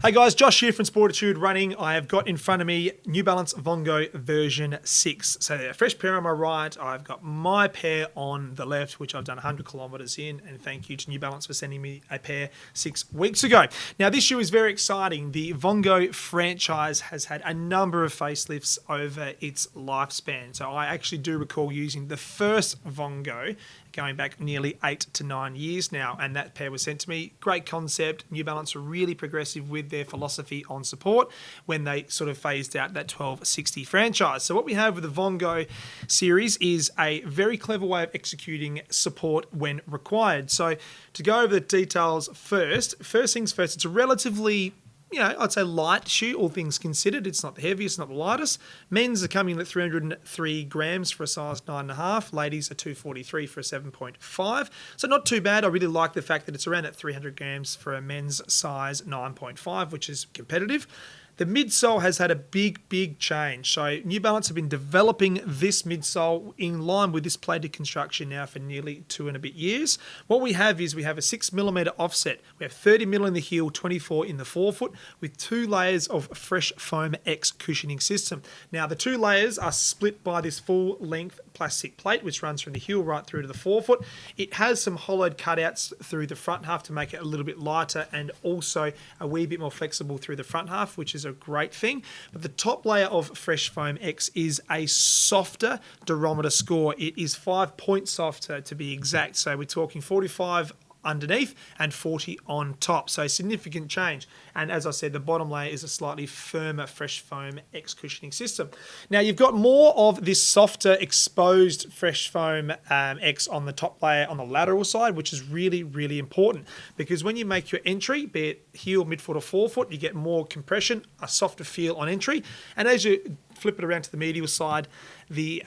Hey guys, Josh here from Sportitude Running. I have got in front of me New Balance Vongo version 6. So a fresh pair on my right. I've got my pair on the left, which I've done 100 kilometers in. And thank you to New Balance for sending me a pair 6 weeks ago. Now this shoe is very exciting. The Vongo franchise has had a number of facelifts over its lifespan. So I actually do recall using the first Vongo going back nearly 8 to 9 years now, and that pair was sent to me. Great concept. New Balance were really progressive with their philosophy on support when they sort of phased out that 1260 franchise. So what we have with the Vongo series is a very clever way of executing support when required. So to go over the details first things first, it's a relatively I'd say light shoe, all things considered. It's not the heaviest, not the lightest. Men's are coming in at 303 grams for a size 9.5. Ladies are 243 for a 7.5. So not too bad. I really like the fact that it's around at 300 grams for a men's size 9.5, which is competitive. The midsole has had a big change. So New Balance have been developing this midsole in line with this plated construction now for nearly 2 and a bit years. What we have is we have a 6mm offset. We have 30mm in the heel, 24 in the forefoot, with 2 layers of Fresh Foam X cushioning system. Now the 2 layers are split by this full length plastic plate, which runs from the heel right through to the forefoot. It has some hollowed cutouts through the front half to make it a little bit lighter and also a wee bit more flexible through the front half, which is a great thing. But the top layer of Fresh Foam X is a softer durometer score. It is 5 points softer to be exact. So we're talking 45 underneath and 40 on top. So significant change. And as I said, the bottom layer is a slightly firmer Fresh Foam X cushioning system. Now you've got more of this softer exposed Fresh Foam X on the top layer on the lateral side, which is really important, because when you make your entry, be it heel, midfoot or forefoot, you get more compression, a softer feel on entry. And as you flip it around to the medial side, the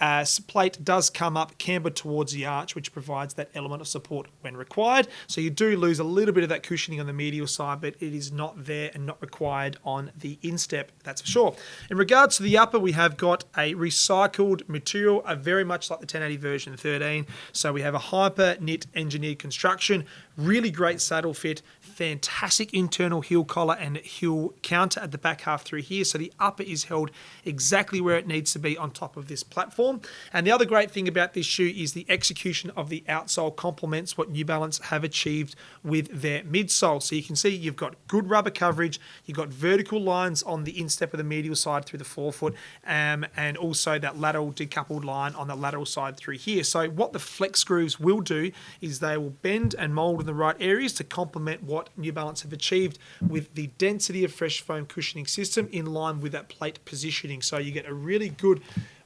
plate does come up cambered towards the arch, which provides that element of support when required. So you do lose a little bit of that cushioning on the medial side, but it is not there and not required on the instep, that's for sure. In regards to the upper, we have got a recycled material, very much like the 1080 version 13. So we have a hyper knit engineered construction, really great saddle fit, fantastic internal heel collar and heel counter at the back half through here. So the upper is held exactly where it needs to be on top of this platform. And the other great thing about this shoe is the execution of the outsole complements what New Balance have achieved with their midsole. So you can see you've got good rubber coverage, you've got vertical lines on the instep of the medial side through the forefoot, and also that lateral decoupled line on the lateral side through here. So what the flex screws will do is they will bend and mold in the right areas to complement what New Balance have achieved with the density of Fresh Foam cushioning system in line with that plate positioning. So you get a really good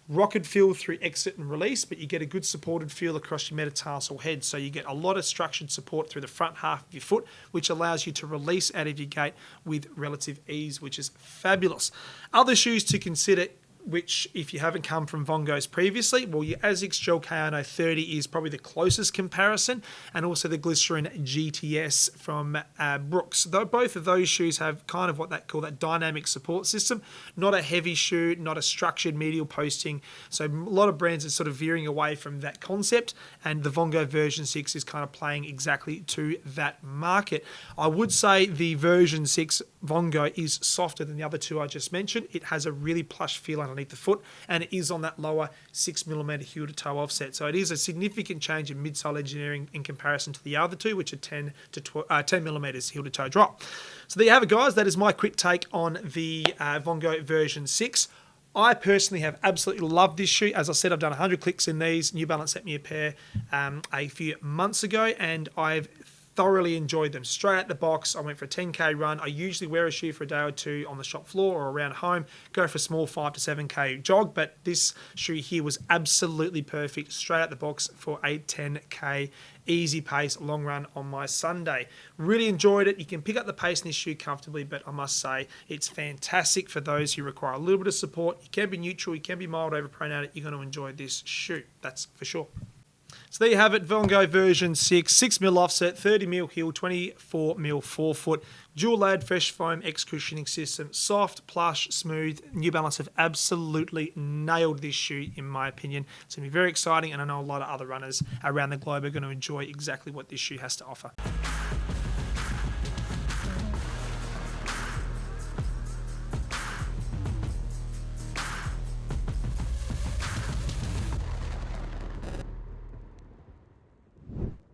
rocket feel through exit and release, but you get a good supported feel across your metatarsal head. So you get a lot of structured support through the front half of your foot, which allows you to release out of your gait with relative ease, which is fabulous. Other shoes to consider, which if you haven't come from Vongos previously, well, your ASICS Gel KR 30 is probably the closest comparison, and also the Glycerin GTS from Brooks. Though both of those shoes have kind of what they call that dynamic support system, not a heavy shoe, not a structured medial posting. So a lot of brands are sort of veering away from that concept, and the Vongo version 6 is kind of playing exactly to that market. I would say the version 6 Vongo is softer than the other two I just mentioned. It has a really plush feel underneath the foot, and it is on that lower 6mm heel to toe offset. So it is a significant change in midsole engineering in comparison to the other two, which are 10mm heel to toe drop. So there you have it, guys. That is my quick take on the Vongo version 6. I personally have absolutely loved this shoe. As I said, I've done 100 clicks in these. New Balance sent me a pair a few months ago, and I've thoroughly enjoyed them. Straight out the box, I went for a 10k run. I usually wear a shoe for a day or two on the shop floor or around home, go for a small 5 to 7k jog, but this shoe here was absolutely perfect, straight out the box for a 10k easy pace long run on my Sunday. Really enjoyed it. You can pick up the pace in this shoe comfortably, but I must say it's fantastic for those who require a little bit of support. You can be neutral, you can be mild overpronate. You're going to enjoy this shoe, that's for sure. So there you have it, Vongo version 6, 6mm offset, 30mm heel, 24mm forefoot, dual layered Fresh Foam X cushioning system, soft, plush, smooth. New Balance have absolutely nailed this shoe in my opinion. It's going to be very exciting, and I know a lot of other runners around the globe are going to enjoy exactly what this shoe has to offer.